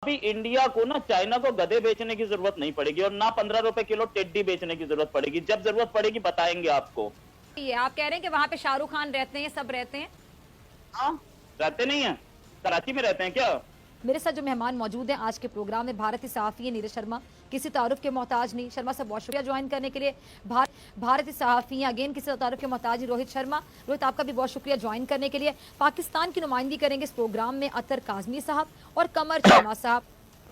अभी इंडिया को ना चाइना को गधे बेचने की जरूरत नहीं पड़ेगी और ना 15 रुपए किलो टेड्डी बेचने की जरूरत पड़ेगी। जब जरूरत पड़ेगी बताएंगे आपको। ये आप कह रहे हैं कि वहां पे शाहरुख खान रहते हैं, सब रहते हैं? हाँ, रहते नहीं है? कराची में रहते हैं क्या? मेरे साथ जो मेहमान मौजूद हैं आज के प्रोग्राम में, भारतीय सहाफी है नीरज शर्मा, किसी तारुफ के मोहताज नहीं। शर्मा साहब बहुत शुक्रिया ज्वाइन करने के लिए। भारतीय सहाफी हैं, अगेन किसी तारुफ के मोहताज नहीं। रोहित शर्मा, रोहित आपका भी बहुत शुक्रिया ज्वाइन करने के लिए। पाकिस्तान की नुमाइंदगी करेंगे इस प्रोग्राम में अतर काजमी साहब और कमर शर्मा साहब।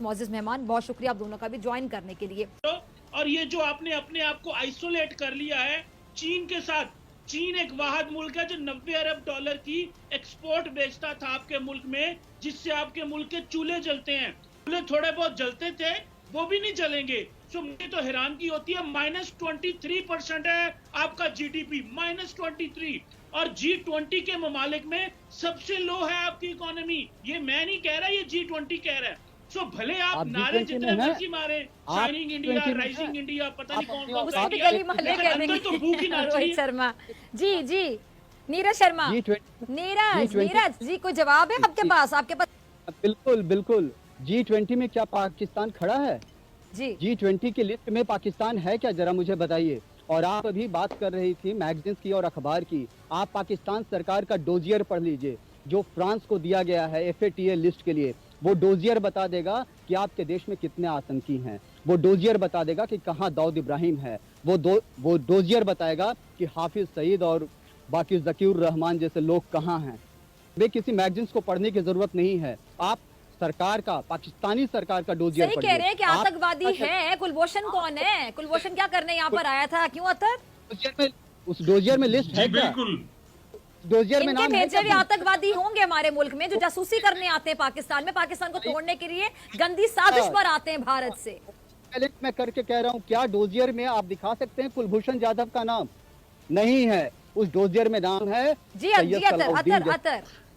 मौजूद मेहमान, बहुत शुक्रिया आप दोनों का भी ज्वाइन करने के लिए। और ये जो आपने अपने आप को आइसोलेट कर लिया है चीन के साथ, चीन एक वाहिद मुल्क है जो 90 अरब डॉलर की एक्सपोर्ट बेचता था आपके मुल्क में, जिससे आपके मुल्क के चूल्हे जलते हैं। चूल्हे थोड़े बहुत जलते थे, वो भी नहीं जलेंगे। तो मुझे तो हैरानगी होती है, -23% है आपका जीडीपी, -23। और G20 के ममालिक में सबसे लो है आपकी इकोनॉमी। ये मैं नहीं कह रहा, ये G20 कह रहा है। सो भले आप नारे जितने मर्जी मारे, शाइनिंग इंडिया, राइजिंग इंडिया, पता नहीं कौन कौन सा अंदर तो भूख ही नाच रही है। शर्मा जी, जी नीरज शर्मा, नीरज जी, कोई जवाब है आपके पास? आपके पास बिल्कुल बिल्कुल। G20 में क्या पाकिस्तान खड़ा है? जी, G20 की लिस्ट में पाकिस्तान है क्या, जरा मुझे बताइए। और आप अभी बात कर रही थी मैगजीन्स की और अखबार की। आप पाकिस्तान सरकार का डोजियर पढ़ लीजिए जो फ्रांस को दिया गया है FATF लिस्ट के लिए। वो डोजियर बता देगा कि आपके देश में कितने आतंकी हैं। वो डोजियर बता देगा कि कहाँ दाऊद इब्राहिम है। वो डोजियर बताएगा कि हाफिज सईद और बाकी ज़कीउर रहमान जैसे लोग कहाँ हैं। वे किसी मैगजीन्स को पढ़ने की जरूरत नहीं है। आप सरकार का, पाकिस्तानी सरकार का डोजियर सही कह रहे हैं कि आतंकवादी है। कुलभूषण कौन है? कुलभूषण क्या करने यहाँ पर आया था? क्यों अतर? उस डोजियर में लिस्ट है क्या? बिल्कुल। डोजियर में नाम भेजे भी आतंकवादी होंगे हमारे मुल्क में जो जासूसी करने आते हैं पाकिस्तान में, पाकिस्तान को तोड़ने के लिए गंदी साजिश पर आते हैं भारत से। मैं करके कह रहा हूँ, क्या डोजियर में आप दिखा सकते हैं कुलभूषण जाधव का नाम? नहीं है। उस डोजियर में नाम है जी अतर।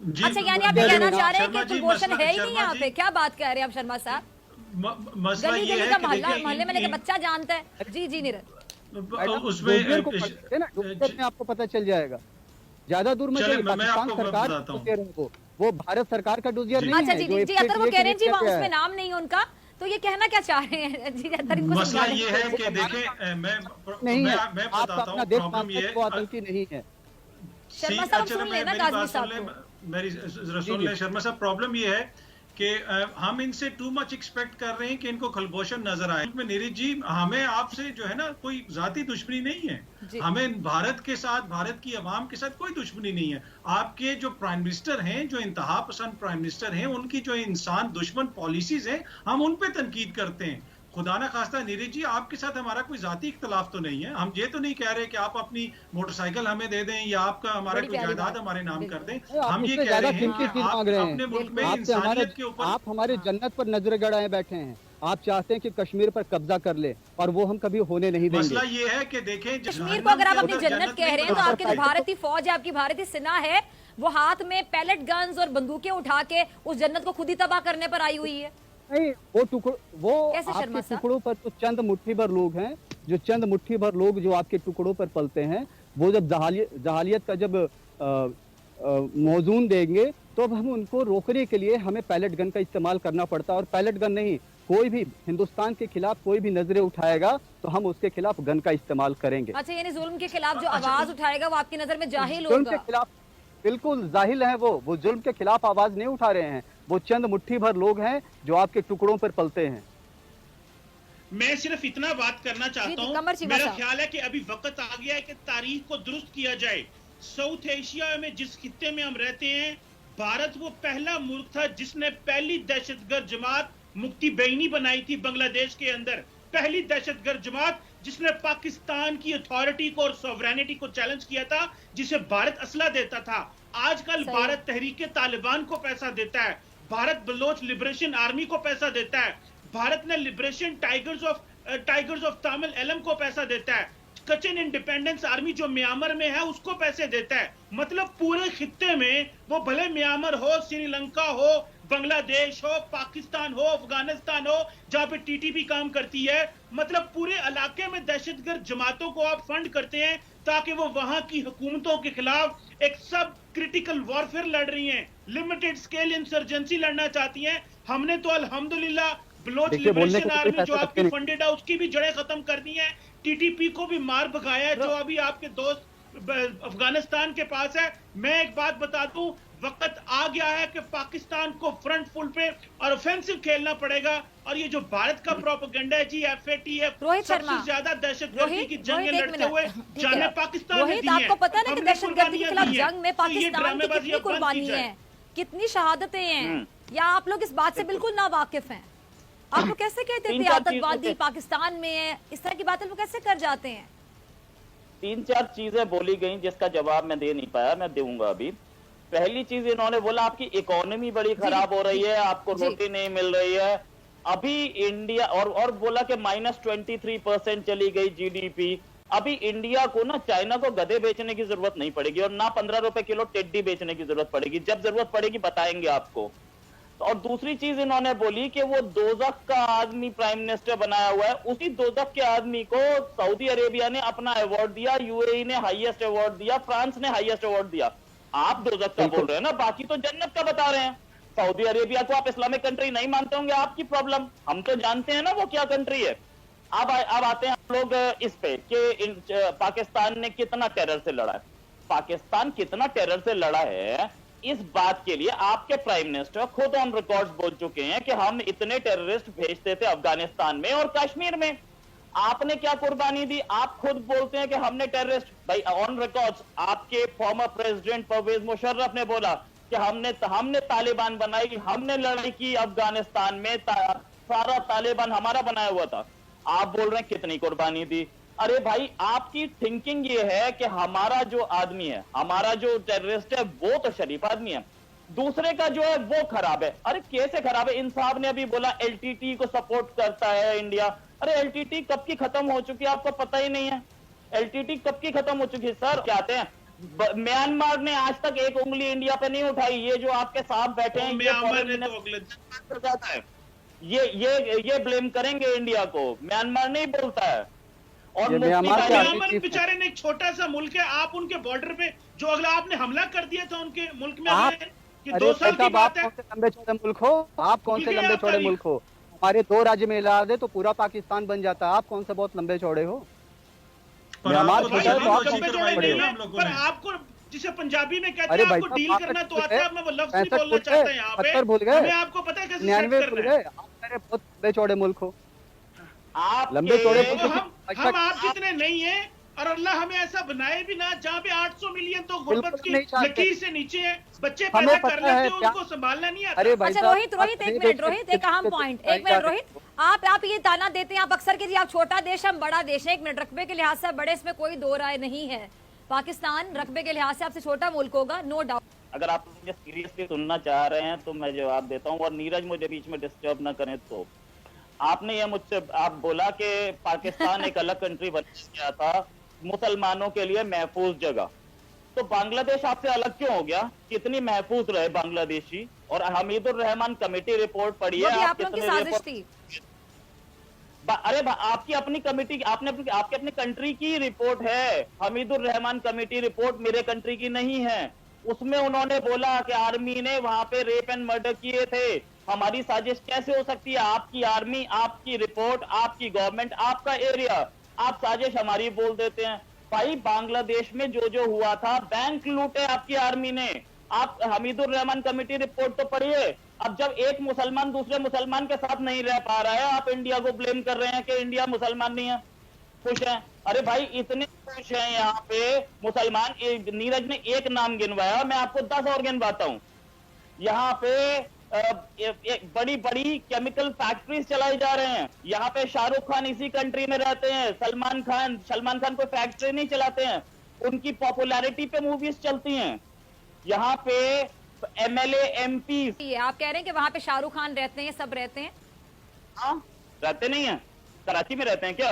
अच्छा, यानी आप ये कहना चाह रहे हैं कि कुलभूषण है ही नहीं यहाँ पे? क्या बात कह रहे हैं आप शर्मा साहब? गली गली का मोहल्ले में लेके बच्चा जानता है। जी जी नीरज, उसमें आपको पता चल जाएगा। ज्यादा दूर में पाकिस्तान सरकार वो भारत सरकार का डोजियर नहीं है। अच्छा जी जी अतर, वो कह रहे हैं जी वहाँ उसमें नाम नहीं है उनका, तो ये कहना क्या चाह रहे हैं जी अतर? मसला ये है कि देखें, मैं बताता हूँ, प्रॉब्लम ये है आतंकी नहीं है। शर्मा साहब सुन लेना काज़मी साहब को। मेरी सुन ले शर्मा साहब, प्रॉब्लम ये है कि हम इनसे टू मच एक्सपेक्ट कर रहे हैं कि इनको खलबोशन नजर आए। नीरज जी, हमें आपसे जो है ना कोई जाती दुश्मनी नहीं है। हमें भारत के साथ, भारत की आवाम के साथ कोई दुश्मनी नहीं है। आपके जो प्राइम मिनिस्टर हैं, जो इंतहा पसंद प्राइम मिनिस्टर हैं, उनकी जो इंसान दुश्मन पॉलिसीज हैं, हम उन पे तनकीद करते हैं। खुदा ना खास्ता नीरज जी, आपके साथ हमारा कोई जाती इख्तलाफ तो नहीं है। हम ये तो नहीं कह रहे कि आप अपनी मोटरसाइकिल हमें दे दें या आपका हमारा कोई जायदाद हमारे नाम कर दें। हम ये कह रहे हैं कि आप अपने मुल्क में इंसानियत के ऊपर, आप हमारे जन्नत पर नजर गड़ाए बैठे हैं। आप चाहते हैं कि कश्मीर पर कब्जा कर ले, और वो हम कभी होने नहीं देंगे। मसला ये है कि देखें, कश्मीर को अगर आप अपनी जन्नत कह रहे हैं तो आपकी भारतीय फौज है, आपकी भारतीय सेना है, वो हाथ में पैलेट गन्स और बंदूकें उठा के उस जन्नत को खुद ही तबाह करने पर आई हुई है। नहीं, वो आपके टुकड़ों पर तो चंद मुट्ठी भर लोग हैं, जो चंद मुट्ठी भर लोग जो आपके टुकड़ों पर पलते हैं, वो जब जहालियत का जब मौजून देंगे तो अब हम उनको रोकने के लिए हमें पैलेट गन का इस्तेमाल करना पड़ता है। और पैलेट गन नहीं, कोई भी हिंदुस्तान के खिलाफ कोई भी नजरें उठाएगा तो हम उसके खिलाफ गन का इस्तेमाल करेंगे। अच्छा, यानी जुल्म के खिलाफ जो आवाज उठाएगा वो आपकी नजर में जाहिल होगा? जुल्म के खिलाफ बिल्कुल जाहिल है। वो जुल्म के खिलाफ आवाज नहीं उठा रहे हैं। वो चंद मुट्ठी भर लोग हैं जो आपके टुकड़ों पर पलते हैं। मैं सिर्फ इतना बात करना चाहता हूँ, मेरा ख्याल है कि अभी वक्त आ गया है कि तारीख को दुरुस्त किया जाए। साउथ एशिया में जिस खित्ते में हम रहते हैं, भारत वो पहला मुल्क था जिसने पहली दहशतगर्द जमात मुक्ति बेईनी बनाई थी बांग्लादेश के अंदर। पहली दहशतगर्द जमात जिसने पाकिस्तान की अथॉरिटी को और सॉवरेनिटी को चैलेंज किया था, जिसे भारत असला देता था। आजकल भारत तहरीके तालिबान को पैसा देता है, भारत बलोच लिबरेशन आर्मी को पैसा देता है, भारत ने Liberation Tigers of Tamil Eelam को पैसा देता है, कचिन इंडिपेंडेंस आर्मी जो म्यांमार में है उसको पैसे देता है। मतलब पूरे खित्ते में, वो भले म्यांमार हो, श्रीलंका हो, बांग्लादेश हो, पाकिस्तान हो, अफगानिस्तान हो, जहां पे टीटीपी काम करती है, मतलब पूरे इलाके में दहशतगर्द जमातों को आप फंड करते हैं ताकि वो वहां की हुकूमतों के खिलाफ एक सब क्रिटिकल वॉरफेयर लड़ रही हैं, लिमिटेड स्केल इंसर्जेंसी लड़ना चाहती हैं। हमने तो अल्हम्दुलिल्लाह बलोच देखिए, बोलने लिबरेशन को तो कोई आर्मी जो पैसा आपकी नहीं। फंडेड है उसकी भी जड़ें खत्म करनी है, टीटीपी को भी मार भगाया है जो अभी आपके दोस्त अफगानिस्तान के पास है। मैं एक बात बता दूं, वक्त आ गया है कि पाकिस्तान को फ्रंट फुल पे और ऑफेंसिव खेलना पड़ेगा। और ये जो भारत का प्रोपेगेंडा है जी, FATF रोहित सबसे शर्मा, ज्यादा दहशतगर्दी की जंग लड़ते हुए ठीक जाने है। पाकिस्तान ने रोहित, दी है। आपको पता है ना कि हमने दहशतगर्दी के खिलाफ कुर्बानियां जंग में दी हैं। तो ये पाकिस्तान की ड्रामेबाजी कितनी अब बंद की कुर्बानी जाए। है, कितनी शहादतें हैं, या आप लोग इस बात से बिल्कुल ना वाकिफ हैं? आप लोग कैसे कहते थे 3-4 आतंकवादी चीजें पाकिस्तान में है, इस तरह की बातें लोग कैसे कर जाते हैं? 3-4 चीजें बोली गई जिसका जवाब मैं दे नहीं पाया, मैं दूंगा अभी। पहली चीज इन्होंने बोला आपकी इकोनॉमी बड़ी खराब हो रही है, आपको जी। रोटी नहीं मिल रही है। अभी इंडिया और बोला कि -23% चली गई GDP। अभी इंडिया को ना चाइना को गधे बेचने की जरूरत नहीं पड़ेगी और ना 15 रुपए किलो टेड्डी बेचने की जरूरत पड़ेगी। जब जरूरत पड़ेगी बताएंगे आपको। और दूसरी चीज इन्होंने बोली कि वो दोजख का आदमी प्राइम मिनिस्टर बनाया हुआ है, उसी दोजख के आदमी को सऊदी अरेबिया ने अपना अवार्ड दिया, UAE ने हाईएस्ट अवार्ड दिया, फ्रांस ने हाईएस्ट अवार्ड दिया। आप दोजख का बोल रहे हैं ना, बाकी तो जन्नत का बता रहे हैं। सऊदी अरेबिया को आप इस्लामिक कंट्री नहीं मानते होंगे, आपकी प्रॉब्लम, हम तो जानते हैं ना वो क्या कंट्री है। अब आते हैं हम लोग इस पे कि पाकिस्तान ने कितना टेरर से लड़ा है। पाकिस्तान कितना टेरर से लड़ा है, इस बात के लिए आपके प्राइम मिनिस्टर खुद ऑन रिकॉर्ड्स बोल चुके हैं कि हम इतने टेररिस्ट भेजते थे अफगानिस्तान में और कश्मीर में। आपने क्या कुर्बानी दी? आप खुद बोलते हैं कि हमने टेररिस्ट, भाई ऑन रिकॉर्ड्स आपके फॉर्मर प्रेसिडेंट परवेज मुशर्रफ ने बोला कि हमने तालिबान बनाई, हमने लड़ाई की अफगानिस्तान में, सारा तालिबान हमारा बनाया हुआ था। आप बोल रहे हैं कितनी कुर्बानी दी? अरे भाई, आपकी थिंकिंग ये है कि हमारा जो आदमी है, हमारा जो टेररिस्ट है वो तो शरीफ आदमी है, दूसरे का जो है वो खराब है। अरे कैसे खराब है? इन साहब ने अभी बोला LTT को सपोर्ट करता है इंडिया। अरे LTT कब की खत्म हो चुकी है, आपको पता ही नहीं है। LTT कब की खत्म हो चुकी है सर? कहते हैं म्यांमार ने आज तक एक उंगली इंडिया पे नहीं उठाई। ये जो आपके साथ बैठे हैं ये ब्लेम करेंगे इंडिया को, म्यांमार नहीं बोलता है। और म्यांमार बेचारे ने एक छोटा सा मुल्क है, आप उनके बॉर्डर पे जो अगला आपने हमला कर दिया था उनके मुल्क में, कि 2 साल की बात है। कौन से लंबे चौड़े मुल्क हो आप? कौन से लंबे चौड़े मुल्क हो? हमारे 2 राज्य में मिला दे तो पूरा पाकिस्तान बन जाता। आप कौन से बहुत लंबे चौड़े हो? म्यांमार छोटा है तो आप लंबे चौड़े हो। पर आपको जिसे पंजाबी में कहते हैं आपको डील करना तो आता है, मैं वो लफ्ज नहीं बोलना चाहता यहाँ पे। 70 भूल गए, हमें आपको पता है कैसे 99 सेट भूल करना है। गए। आप मेरे बहुत लंबे चौड़े मुल्क हो। आप लंबे चौड़े हम आप जितने नहीं है, और अल्लाह हमें ऐसा बनाए भी ना जहाँ पे 800 मिलियन तो गुर्बत की लकीर से नीचे है, बच्चे पैदा कर लेते हैं, उनको संभालना नहीं आता। अच्छा रोहित, एक मिनट रोहित, एक अहम पॉइंट, एक मिनट रोहित, आप ये ताना देते हैं आप अक्सर के जी आप छोटा देश हम बड़ा देश है। एक मिनट, रकबे के लिहाज से बड़े, इसमें कोई दो राय नहीं है। पाकिस्तान रकबे के लिहाज से आपसे छोटा मुल्क होगा, नो डाउट। अगर आप मुझे सीरियसली सुनना चाह रहे हैं तो मैं जवाब देता हूँ, और नीरज मुझे बीच में डिस्टर्ब ना करें। तो आपने ये मुझसे आप बोला कि पाकिस्तान एक अलग कंट्री बन गया था मुसलमानों के लिए महफूज जगह, तो बांग्लादेश आपसे अलग क्यों हो गया? कितनी महफूज रहे बांग्लादेशी। और हमीदुर रहमान कमेटी रिपोर्ट पढ़ी है, आप लोगों की साजिश थी। अरे आपकी अपनी कमेटी, आपके अपनी कंट्री की रिपोर्ट है, हमीदुर रहमान कमेटी रिपोर्ट मेरे कंट्री की नहीं है। उसमें उन्होंने बोला कि आर्मी ने वहां पे रेप एंड मर्डर किए थे। हमारी साजिश कैसे हो सकती है? आपकी आर्मी, आपकी रिपोर्ट, आपकी गवर्नमेंट, आपका एरिया, आप साजिश हमारी बोल देते हैं। भाई बांग्लादेश में जो हुआ था, बैंक लूटे आपकी आर्मी ने। आप हमीदुर रहमान कमेटी रिपोर्ट तो पढ़िए। अब जब एक मुसलमान दूसरे मुसलमान के साथ नहीं रह पा रहा है, आप इंडिया को ब्लेम कर रहे हैं कि इंडिया मुसलमान नहीं है, खुश है। अरे भाई इतने खुश हैं यहाँ पे मुसलमान। नीरज ने एक नाम गिनवाया, मैं आपको 10 और गिनवाता हूँ। यहाँ पे बड़ी बड़ी केमिकल फैक्ट्रीज चलाई जा रहे हैं। यहाँ पे शाहरुख खान इसी कंट्री में रहते हैं, सलमान खान कोई फैक्ट्री नहीं चलाते हैं, उनकी पॉपुलैरिटी पे मूवीज चलती हैं। यहाँ पे MLA MP आप कह रहे हैं कि वहां पे शाहरुख खान रहते हैं, सब रहते हैं? हाँ, रहते नहीं है? कराची में रहते हैं क्या?